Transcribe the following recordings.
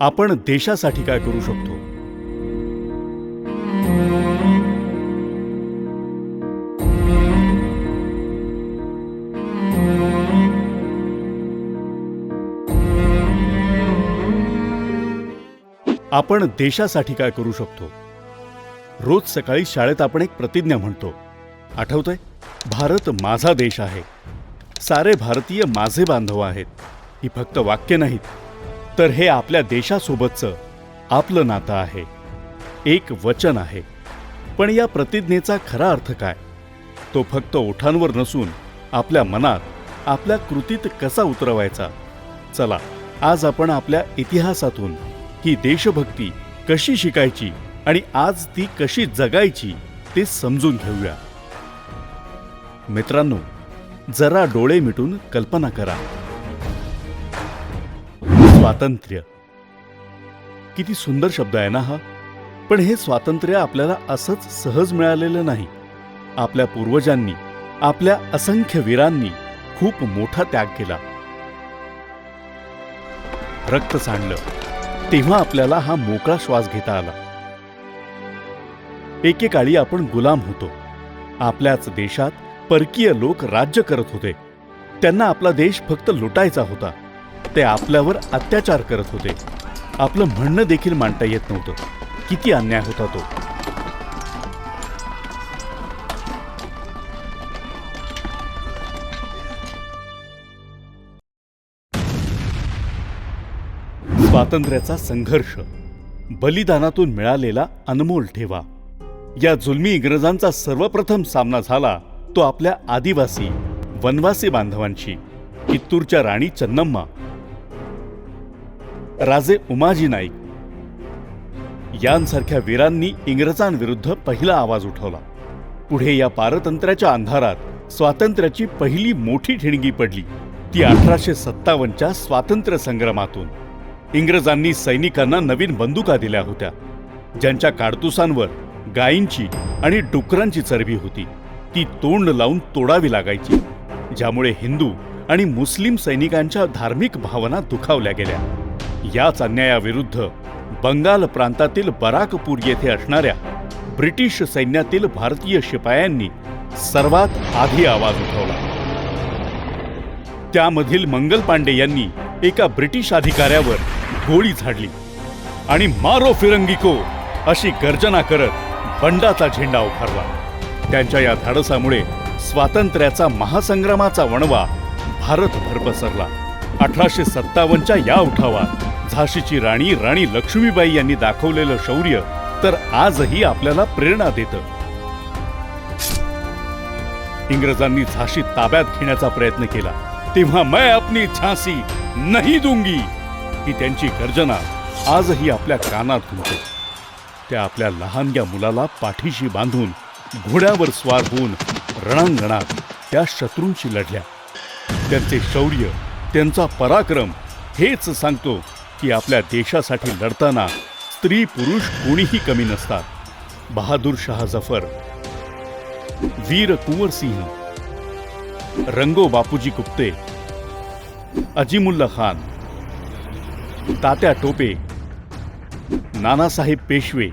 आपण देशासाठी काय करू शकतो? आपण देशासाठी काय करू शकतो? रोज सकाळी शाळेत आपण एक प्रतिज्ञा म्हणतो, आठवतंय? भारत माझा देश आहे, सारे भारतीय माझे बांधव आहेत. ही फक्त वाक्य नाहीत, तर हे आपल्या देशासोबतचं आपलं नातं आहे, एक वचन आहे. पण या प्रतिज्ञेचा खरा अर्थ काय? तो फक्त ओठांवर नसून आपल्या मनात, आपल्या कृतीत कसा उतरवायचा? चला, आज आपण आपल्या इतिहासातून ही देशभक्ती कशी शिकायची आणि आज ती कशी जगायची ते समजून घेऊया. मित्रांनो, जरा डोळे मिटून कल्पना करा. स्वातंत्र्य किती सुंदर शब्द आहे ना हा. पण हे स्वातंत्र्य आपल्याला असंच सहज मिळालेलं नाही. आपल्या पूर्वजांनी, आपल्या असंख्य वीरांनी खूप मोठा त्याग केला, रक्त सांडलं, तेव्हा आपल्याला हा मोकळा श्वास घेता आला. एकेकाळी आपण गुलाम होतो. आपल्याच देशात परकीय लोक राज्य करत होते. त्यांना आपला देश फक्त लुटायचा होता. ते आपल्यावर अत्याचार करत होते. आपलं म्हणणं देखील मांडता येत नव्हतं. किती अन्याय होता तो. स्वातंत्र्याचा संघर्ष, बलिदानातून मिळालेला अनमोल ठेवा. या जुलमी इंग्रजांचा सर्वप्रथम सामना झाला तो आपल्या आदिवासी वनवासी बांधवांशी. कित्तूरच्या राणी चन्नम्मा, राजे उमाजी नाईक यांसारख्या वीरांनी इंग्रजांविरुद्ध पहिला आवाज उठवला. पुढे या पारतंत्र्याच्या अंधारात स्वातंत्र्याची पहिली मोठी ठिणगी पडली. ती 1857च्या स्वातंत्र्य संग्रामातून. इंग्रजांनी सैनिकांना नवीन बंदुका दिल्या होत्या, ज्यांच्या काडतुसांवर गायींची आणि डुकरांची चरबी होती. ती तोंड लावून तोडावी लागायची, ज्यामुळे हिंदू आणि मुस्लिम सैनिकांच्या धार्मिक भावना दुखावल्या गेल्या. याच अन्यायाविरुद्ध बंगाल प्रांतातील बराकपूर येथे असणाऱ्या ब्रिटिश सैन्यातील भारतीय शिपायांनी सर्वात आधी आवाज उठवला. त्यामधील मंगल पांडे यांनी एका ब्रिटिश अधिकाऱ्यावर गोळी झाडली आणि मारो फिरंगी को अशी गर्जना करत बंडाचा झेंडा उभारला. त्यांच्या या धाडसामुळे स्वातंत्र्याचा महासंग्रामाचा वणवा भारतभर पसरला. 1857च्या या उठावात झाशीची राणी राणी लक्ष्मीबाई यांनी दाखवलेलं शौर्य तर आजही आपल्याला प्रेरणा देतं. इंग्रजांनी झाशी ताब्यात घेण्याचा प्रयत्न केला तेव्हा मैं अपनी झांसी नहीं दूंगी ही त्यांची गर्जना आजही आपल्या कानात घुमते. त्या आपल्या लहानग्या मुलाला पाठीशी बांधून घोड्यावर स्वार होऊन रणांगणात त्या शत्रूंशी लढल्या. त्यांचे शौर्य, त्यांचा पराक्रम हेच सांगतो की आपल्या देशासाठी लढताना स्त्री पुरुष कोणीही कमी नसतात. बहादूर शाह जफर, वीर कुंवर सिंह, रंगो बापूजी गुप्ते, अजीमुल्ला खान, तात्या टोपे, नानासाहेब पेशवे,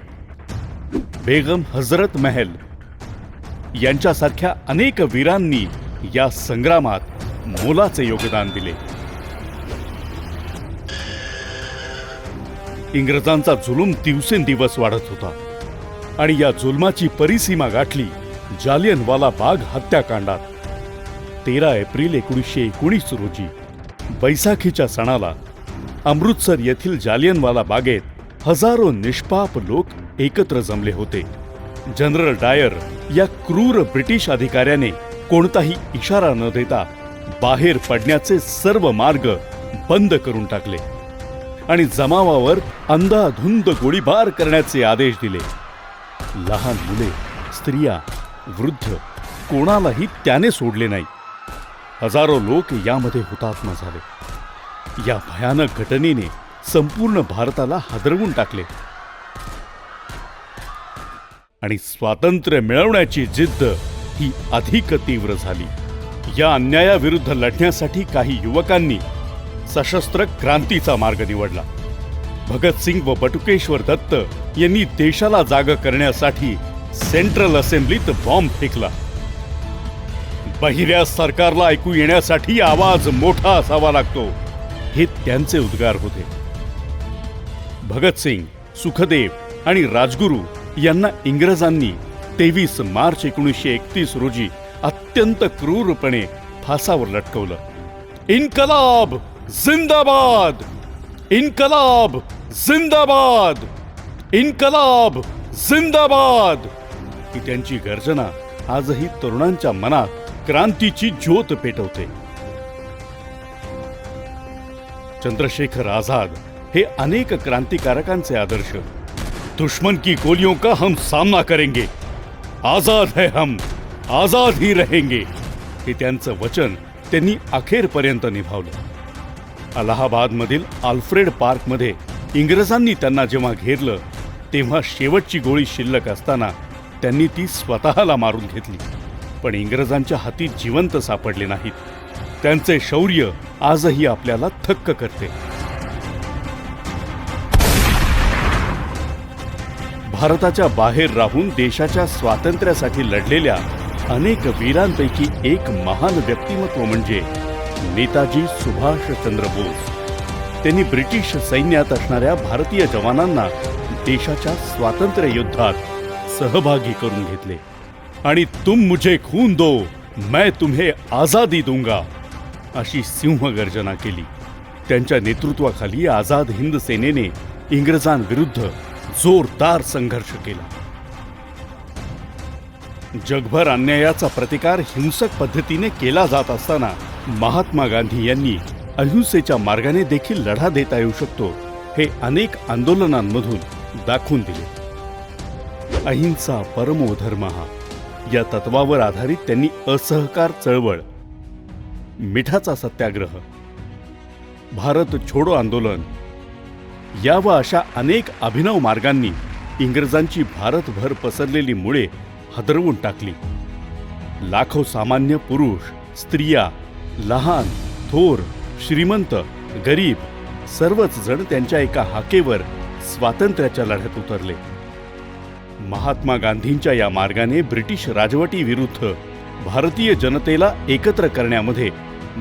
बेगम हजरत महल यांच्यासारख्या अनेक वीरांनी या संग्रामात मोलाचे योगदान दिले. इंग्रजांचा जुलूम दिवसेंदिवस वाढत होता आणि या जुलमाची परिसीमा गाठली जालियनवाला बाग हत्याकांडात. 13 एप्रिल 1919 रोजी बैसाखीच्या सणाला अमृतसर येथील जालियनवाला बागेत हजारो निष्पाप लोक एकत्र जमले होते. जनरल डायर या क्रूर ब्रिटिश अधिकाऱ्याने कोणताही इशारा न देता बाहेर पडण्याचे सर्व मार्ग बंद करून टाकले आणि जमावावर अंधाधुंद गोळीबार करण्याचे आदेश दिले. लहान मुले, स्त्रिया, वृद्ध कोणालाही त्याने सोडले नाही. हजारो लोक यामध्ये हुतात्मा झाले. या भयानक घटनेने संपूर्ण भारताला हादरवून टाकले आणि स्वातंत्र्य मिळवण्याची जिद्द ही अधिक तीव्र झाली. या अन्यायाविरुद्ध लढण्यासाठी काही युवकांनी सशस्त्र क्रांतीचा मार्ग निवडला. भगतसिंग व बटुकेश्वर दत्त यांनी देशाला जाग करण्यासाठी सेंट्रल असेंब्लीत बॉम्ब फेकला. बहिऱ्या सरकारला ऐकू येण्यासाठी आवाज मोठा असावा लागतो, हे त्यांचे उद्गार होते. भगतसिंग, सुखदेव आणि राजगुरू यांना इंग्रजांनी 23 मार्च 1931 रोजी अत्यंत क्रूरपणे फासावर लटकवलं. इन्कलाब जिंदाबाद, इन्कलाब जिंदाबाद, इन्कलाब जिंदाबाद ही त्यांची गर्जना आजही तरुणांच्या मनात क्रांतीची ज्योत पेटवते. चंद्रशेखर आझाद हे अनेक क्रांतिकारकांचे आदर्श. दुश्मन की गोलियों का हम सामना करेंगे, आजाद है हम, आजाद ही रहेंगे हे त्यांचं वचन त्यांनी अखेरपर्यंत निभावलं. अलाहाबादमधील आल्फ्रेड पार्कमध्ये इंग्रजांनी त्यांना जेव्हा घेरलं तेव्हा शेवटची गोळी शिल्लक असताना त्यांनी ती स्वतःला मारून घेतली. पण इंग्रजांच्या हाती जिवंत सापडले नाहीत. त्यांचे शौर्य आजही आपल्याला थक्क करते. भारताच्या बाहेर राहून देशाच्या स्वातंत्र्यासाठी लढलेल्या अनेक वीरांपैकी एक महान व्यक्तिमत्व म्हणजे नेताजी सुभाषचंद्र बोस. त्यांनी ब्रिटिश सैन्यात असणाऱ्या भारतीय जवानांना देशाच्या स्वातंत्र्य युद्धात सहभागी करून घेतले आणि तुम मुझे खून दो मैं तुम्हें आजादी दूंगा अशी सिंहगर्जना केली. त्यांच्या नेतृत्वाखाली आझाद हिंद सेनेने इंग्रजांविरुद्ध जोरदार संघर्ष केला. जगभर अन्यायाचा प्रतिकार हिंसक पद्धतीने केला जात असताना महात्मा गांधी यांनी अहिंसेच्या मार्गाने देखील लढा देता येऊ शकतो हे अनेक आंदोलनांमधून दाखवून दिले. अहिंसा परमो धर्मः या तत्वावर आधारित त्यांनी असहकार चळवळ, मिठाचा सत्याग्रह, भारत छोडो आंदोलन या व अशा अनेक अभिनव मार्गांनी इंग्रजांची भारतभर पसरलेली मुळे हादरवून टाकली. लाखो सामान्य पुरुष, स्त्रिया, लहान थोर, श्रीमंत, गरीब सर्वच जण त्यांच्या एका हाकेवर स्वातंत्र्याच्या लढ्यात उतरले. महात्मा गांधींच्या या मार्गाने ब्रिटिश राजवटीविरुद्ध भारतीय जनतेला एकत्र करण्यामध्ये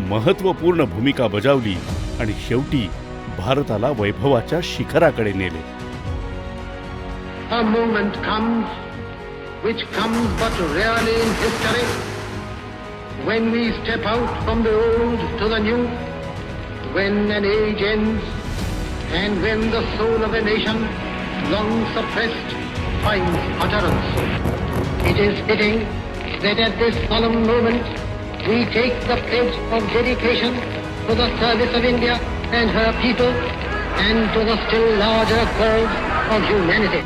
महत्त्वपूर्ण भूमिका बजावली आणि शेवटी भारताला वैभवाच्या शिखराकडे नेले. A moment comes which comes but rarely in history, when we step out from the old to the new, when an age ends and when the soul of a nation long suppressed finds utterance. It is fitting that at this solemn moment we take the pledge of dedication to the service of India and her people and to the still larger cause of humanity.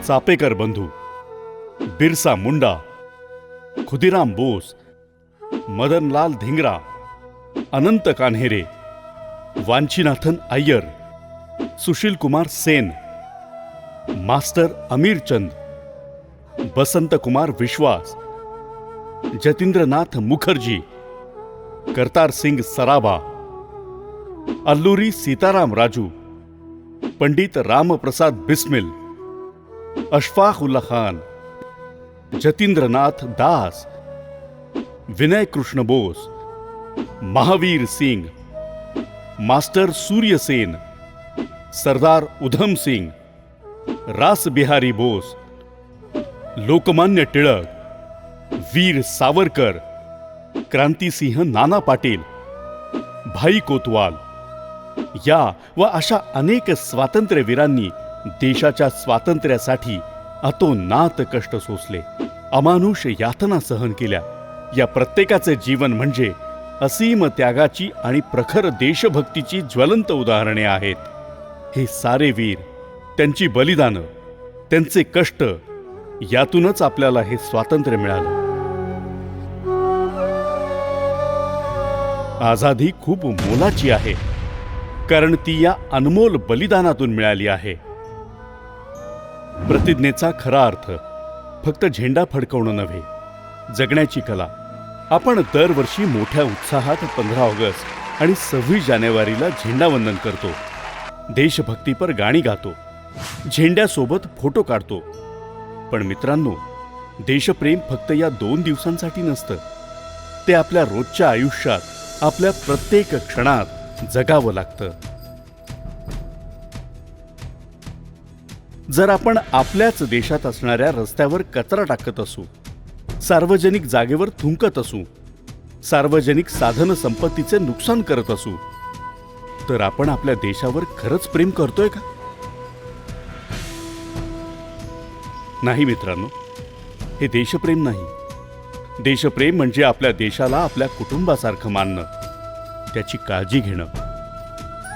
Chapekar बंधू, बिरसा मुंडा, खुदिराम बोस, मदनलाल धिंगरा, अनंत Kanhere, वांचीनाथन Iyer, Sushil Kumar Sen, master Amirchand, Basant Kumar विश्वास, जतींद्रनाथ मुखर्जी, करतार सिंग सराबा, अल्लूरी सीताराम राजू, पंडित रामप्रसाद बिस्मिल, अशफाक उल्ला Khan, Jatindranath Das, Vinay Krishna Bose, Mahavir Singh, master Surya Sen, Sardar Udham Singh, रास बिहारी बोस, लोकमान्य टिळक, वीर सावरकर, क्रांतिसिंह नाना पाटील, भाई कोतवाल या व अशा अनेक स्वातंत्र्यवीरांनी देशाच्या स्वातंत्र्यासाठी अतोनात कष्ट सोसले, अमानुष यातना सहन केल्या. या प्रत्येकाचे जीवन म्हणजे असीम त्यागाची आणि प्रखर देशभक्तीची ज्वलंत उदाहरणे आहेत. हे सारे वीर, त्यांची बलिदानं, त्यांचे कष्ट यातूनच आपल्याला हे स्वातंत्र्य मिळालं. आझादी खूप मोलाची आहे, कारण ती या अनमोल बलिदानातून मिळाली आहे. प्रतिज्ञेचा खरा अर्थ फक्त झेंडा फडकवणं नव्हे, जगण्याची कला. आपण दरवर्षी मोठ्या उत्साहात 15 ऑगस्ट आणि 26 जानेवारीला झेंडावंदन करतो, देशभक्तीपर गाणी गातो, झेंड्यासोबत फोटो काढतो. पण मित्रांनो, देशप्रेम फक्त या 2 दिवसांसाठी नसतं. ते आपल्या रोजच्या आयुष्यात, आपल्या प्रत्येक क्षणात जगावं लागतं. जर आपण आपल्याच देशात असणाऱ्या रस्त्यावर कचरा टाकत असू, सार्वजनिक जागेवर थुंकत असू, सार्वजनिक साधन संपत्तीचे नुकसान करत असू, तर आपण आपल्या देशावर खरंच प्रेम करतोय का? नाही मित्रांनो, हे देशप्रेम नाही. देशप्रेम म्हणजे आपल्या देशाला आपल्या कुटुंबासारखं मानणं, त्याची काळजी घेणं.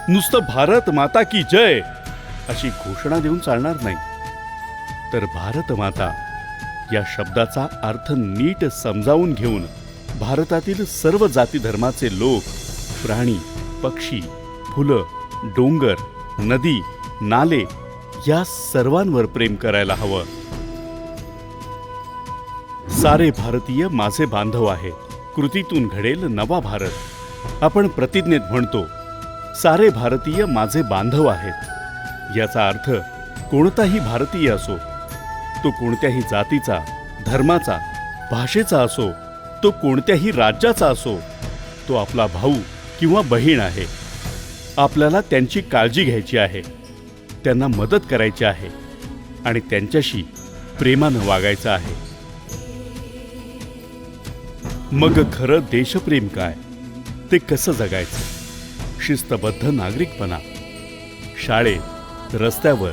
नुसतं भारत माता की जय अशी घोषणा देऊन चालणार नाही, तर भारत माता या शब्दाचा अर्थ नीट समजावून घेऊन भारतातील सर्व जाती धर्माचे लोक, प्राणी, पक्षी, फुलं, डोंगर, नदी, नाले या सर्वांवर प्रेम करायला हवं. सारे भारतीय माझे बांधव आहेत, कृतीतून घडेल नवा भारत. आपण प्रतिज्ञेत म्हणतो, सारे भारतीय माझे बांधव आहेत. याचा अर्थ कोणताही भारतीय असो, तो कोणत्याही जातीचा, धर्माचा, भाषेचा असो, तो कोणत्याही राज्याचा असो, तो आपला भाऊ किंवा बहीण आहे. आपल्याला त्यांची काळजी घ्यायची आहे, त्यांना मदत करायची आहे आणि त्यांच्याशी प्रेमानं वागायचं आहे. मग खरं देशप्रेम काय, ते कसं जगायचं? शिस्तबद्ध नागरिकपणा. शाळेत, रस्त्यावर,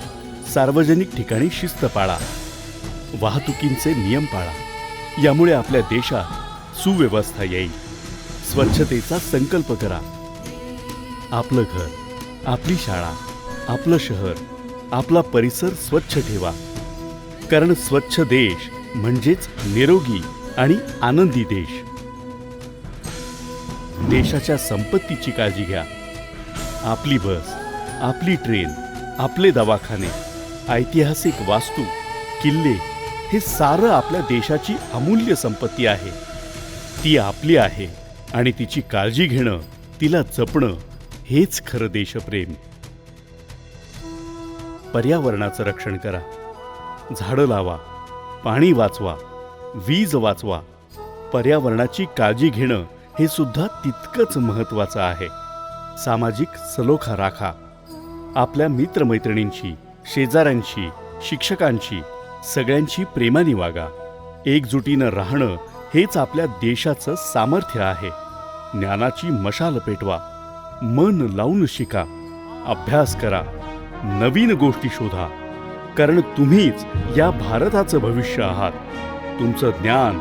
सार्वजनिक ठिकाणी शिस्त पाळा. वाहतुकींचे नियम पाळा. यामुळे आपल्या देशात सुव्यवस्था येईल. स्वच्छतेचा संकल्प करा. आपलं घर, आपली शाळा, आपलं शहर, आपला परिसर स्वच्छ ठेवा. कारण स्वच्छ देश म्हणजेच निरोगी आणि आनंदी देश. देशाच्या संपत्तीची काळजी घ्या. आपली बस, आपली ट्रेन, आपले दवाखाने, ऐतिहासिक वास्तू, किल्ले हे सारं आपल्या देशाची अमूल्य संपत्ती आहे. ती आपली आहे आणि तिची काळजी घेणं, तिला जपणं हेच खरं देशप्रेम. पर्यावरणाचं रक्षण करा. झाडं लावा, पाणी वाचवा, वीज वाचवा. पर्यावरणाची काळजी घेणं हे सुद्धा तितकंच महत्त्वाचं आहे. सामाजिक सलोखा राखा. आपल्या मित्रमैत्रिणींशी, शेजाऱ्यांशी, शिक्षकांशी सगळ्यांशी प्रेमाने वागा. एकजुटीनं राहणं हेच आपल्या देशाचं सामर्थ्य आहे. ज्ञानाची मशाल पेटवा. मन लावून शिका. अभ्यास करा. नवीन गोष्टी शोधा. कारण तुम्हीच या भारताचं भविष्य आहात. तुमचं ज्ञान,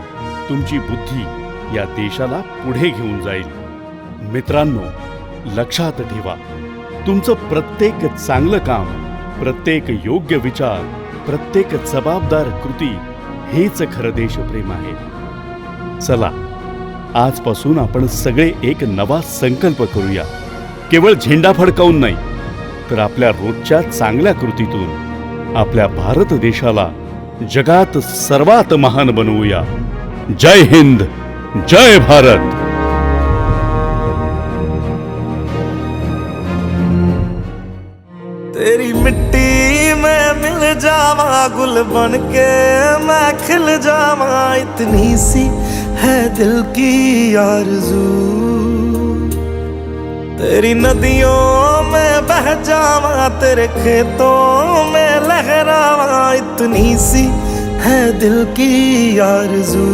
तुमची बुद्धी या देशाला पुढे घेऊन जाईल. मित्रांनो, लक्षात ठेवा, तुमचं प्रत्येक चांगलं काम, प्रत्येक योग्य विचार, प्रत्येक जबाबदार कृती हेच खरं देशप्रेम आहे. चला, आजपासून आपण सगळे एक नवा संकल्प करूया. केवळ झेंडा फडकावून नाही, तर आपल्या रोजच्या चांगल्या कृतीतून आपल्या भारत देशाला जगात सर्वात महान बनवूया. जय हिंद, जय भारत. तेरी मिट्टी में मिल जावा, गुल बन के मैं खिल जावा. इतनी सी है दिल की आरज़ू. तेरी नदियों में बह जावा, तेरे खेतों में लहरावा. इतनी सी है दिल की आरज़ू.